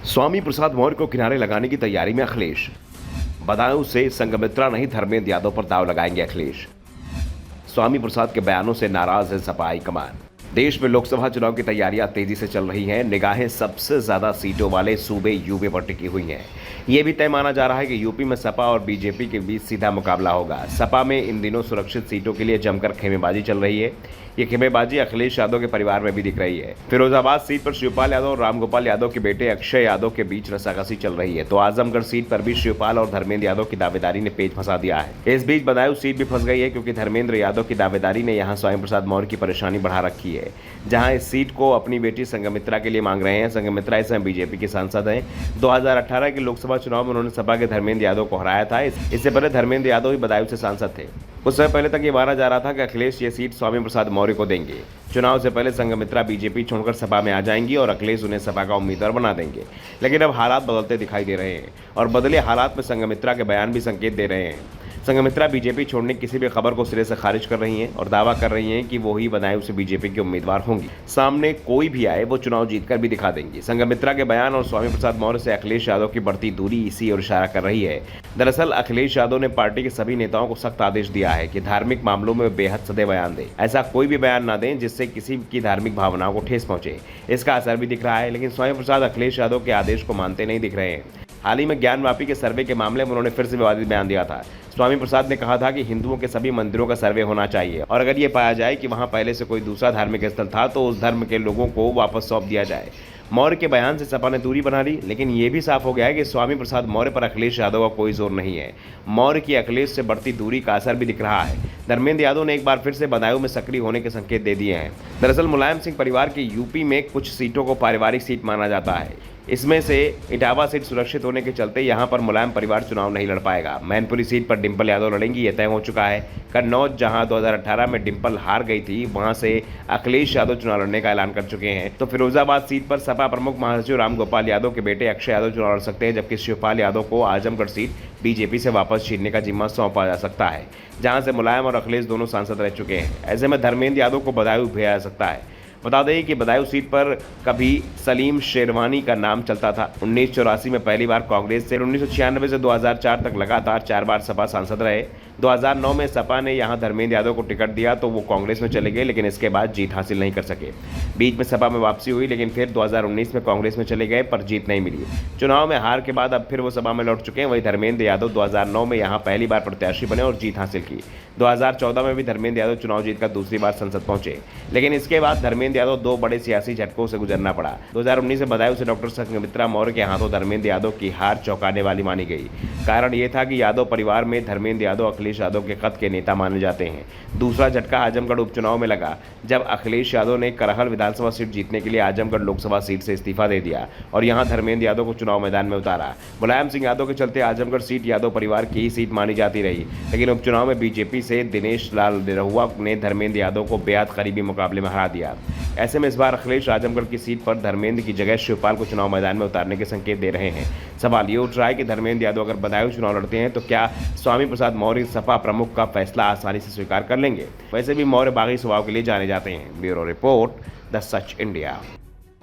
स्वामी प्रसाद मौर्य को किनारे लगाने की तैयारी में अखिलेश। बदायूं से संघमित्रा नहीं धर्मेंद्र यादव पर दाव लगाएंगे अखिलेश। स्वामी प्रसाद के बयानों से नाराज है सपा हाईकमान। देश में लोकसभा चुनाव की तैयारियां तेजी से चल रही हैं। निगाहें सबसे ज्यादा सीटों वाले सूबे यूपी पर टिकी हुई हैं। ये भी तय माना जा रहा है कि यूपी में सपा और बीजेपी के बीच सीधा मुकाबला होगा। सपा में इन दिनों सुरक्षित सीटों के लिए जमकर खेमेबाजी चल रही है। ये खेमेबाजी अखिलेश यादव के परिवार में भी दिख रही है। फिरोजाबाद सीट पर शिवपाल यादव और रामगोपाल यादव के बेटे अक्षय यादव के बीच रसाकसी चल रही है, तो आजमगढ़ सीट पर भी शिवपाल और धर्मेंद्र यादव की दावेदारी ने पेच फंसा दिया है। इस बीच बदायूं सीट भी फंस गई है, क्योंकि धर्मेंद्र यादव की दावेदारी ने यहां स्वामी प्रसाद मौर्य की परेशानी बढ़ा रखी है। जहां इस सीट को अपनी बेटी संघमित्रा के लिए मांग रहे हैं। संघमित्रा इस समय बीजेपी की सांसद हैं। 2018 के लोकसभा चुनाव में उन्होंने सपा के धर्मेंद्र यादव को हराया था। इससे पहले धर्मेंद्र यादव ही बदायूं से सांसद थे। कुछ समय पहले तक ये माना जा रहा था कि अखिलेश ये सीट स्वामी प्रसाद मौर्य को देंगे। चुनाव से पहले संघमित्रा बीजेपी छोड़कर सपा में आ जाएंगी और अखिलेश उन्हें सपा का उम्मीदवार बना देंगे। लेकिन अब हालात बदलते दिखाई दे रहे हैं और बदले हालात में संघमित्रा के बयान भी संकेत दे रहे हैं। संघमित्रा बीजेपी छोड़ने की किसी भी खबर को सिरे से खारिज कर रही हैं और दावा कर रही हैं कि वो ही बदायूं से बीजेपी के उम्मीदवार होंगी। सामने कोई भी आए वो चुनाव जीतकर भी दिखा देंगी। संघमित्रा के बयान और स्वामी प्रसाद मौर्य से अखिलेश यादव की बढ़ती दूरी इसी ओर इशारा कर रही है। दरअसल अखिलेश यादव ने पार्टी के सभी नेताओं को सख्त आदेश दिया है कि धार्मिक मामलों में बेहद सदे बयान दें। ऐसा कोई भी बयान न दें जिससे किसी की धार्मिक भावनाओं को ठेस पहुंचे। इसका असर भी दिख रहा है, लेकिन स्वामी प्रसाद अखिलेश यादव के आदेश को मानते नहीं दिख रहे हैं। हाल ही में ज्ञानवापी के सर्वे के मामले में उन्होंने फिर से विवादित बयान दिया था। स्वामी प्रसाद ने कहा था कि हिंदुओं के सभी मंदिरों का सर्वे होना चाहिए और अगर ये पाया जाए कि वहां पहले से कोई दूसरा धार्मिक स्थल था तो उस धर्म के लोगों को वापस सौंप दिया जाए। मौर्य के बयान से सपा ने दूरी बना ली, लेकिन ये भी साफ हो गया है कि स्वामी प्रसाद मौर्य पर अखिलेश यादव का कोई जोर नहीं है। मौर्य की अखिलेश से बढ़ती दूरी का असर भी दिख रहा है। धर्मेंद्र यादव ने एक बार फिर से बदायूं में सक्रिय होने के संकेत दे दिए हैं। दरअसल मुलायम सिंह परिवार की यूपी में कुछ सीटों को पारिवारिक सीट माना जाता है। इसमें से इटावा सीट सुरक्षित होने के चलते यहां पर मुलायम परिवार चुनाव नहीं लड़ पाएगा। मैनपुरी सीट पर डिंपल यादव लड़ेंगी, यह तय हो चुका है। कन्नौज, जहां 2018 में डिंपल हार गई थी, वहां से अखिलेश यादव चुनाव लड़ने का ऐलान कर चुके हैं। तो फिरोजाबाद सीट पर सपा प्रमुख महासचिव रामगोपाल यादव के बेटे अक्षय यादव चुनाव लड़ सकते हैं, जबकि शिवपाल यादव को आजमगढ़ सीट बीजेपी से वापस छीनने का जिम्मा सौंपा जा सकता है, जहां से मुलायम और अखिलेश दोनों सांसद रह चुके हैं। ऐसे में धर्मेंद्र यादव को बदायूं भेजा जा सकता है। बता दें कि बदायूं सीट पर कभी सलीम शेरवानी का नाम चलता था। 1984 में पहली बार कांग्रेस से, 1996 से 2004 तक लगातार 4 बार सपा सांसद रहे। 2009 में सपा ने यहां धर्मेंद्र यादव को टिकट दिया तो वो कांग्रेस में चले गए, लेकिन इसके बाद जीत हासिल नहीं कर सके। बीच में सपा में वापसी हुई, लेकिन फिर 2019 में कांग्रेस में चले गए पर जीत नहीं मिली। चुनाव में हार के बाद अब फिर वो सपा में लौट चुके हैं। वहीं धर्मेंद्र यादव 2009 में यहाँ पहली बार प्रत्याशी बने और जीत हासिल की। 2014 में भी धर्मेंद्र यादव चुनाव जीतकर दूसरी बार संसद पहुंचे, लेकिन इसके बाद धर्मेंद्र यादव 2 बड़े सियासी झटकों से गुजरना पड़ा। 2019 में बदायूं से डॉक्टर संघमित्रा मौर्य के हाथों धर्मेंद्र यादव की हार चौंकाने वाली मानी गई। कारण ये था कि यादव परिवार में धर्मेंद्र यादव अखिलेश यादव के कद के नेता माने जाते हैं। दूसरा झटका आजमगढ़ उपचुनाव में लगा, जब अखिलेश यादव ने करहल विधानसभा सीट जीतने के लिए आजमगढ़ लोकसभा सीट से इस्तीफा दे दिया और यहां धर्मेंद्र यादव को चुनाव मैदान में उतारा। मुलायम सिंह यादव के चलते आजमगढ़ सीट यादव परिवार की ही सीट मानी जाती रही, लेकिन उपचुनाव में बीजेपी से दिनेश लाल निरहुआ ने धर्मेंद्र यादव को बेहद करीबी मुकाबले में हरा दिया। ऐसे में इस बार अखिलेश आजमगढ़ की सीट पर धर्मेंद्र की जगह शिवपाल को चुनाव मैदान में उतारने के संकेत दे रहे हैं। सवाल ये उठ रहा है कि धर्मेंद्र यादव अगर बदायूं चुनाव लड़ते हैं तो क्या स्वामी प्रसाद मौर्य सपा प्रमुख का फैसला आसानी से स्वीकार कर लेंगे? वैसे भी मौर्य बागी स्वभाव के लिए जाने जाते हैं। Bureau report, the such India.